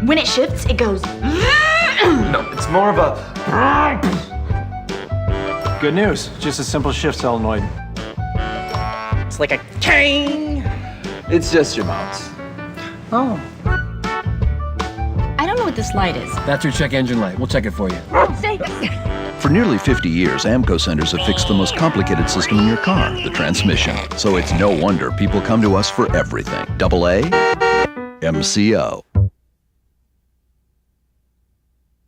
When it shifts, it goes. No, it's more of a... Good news. Just a simple shift solenoid. It's like a king. It's just your mounts. Oh. I don't know what this light is. That's your check engine light. We'll check it for you. Thanks. For nearly 50 years, AMCO centers have fixed the most complicated system in your car, the transmission. So it's no wonder people come to us for everything. AA, MCO.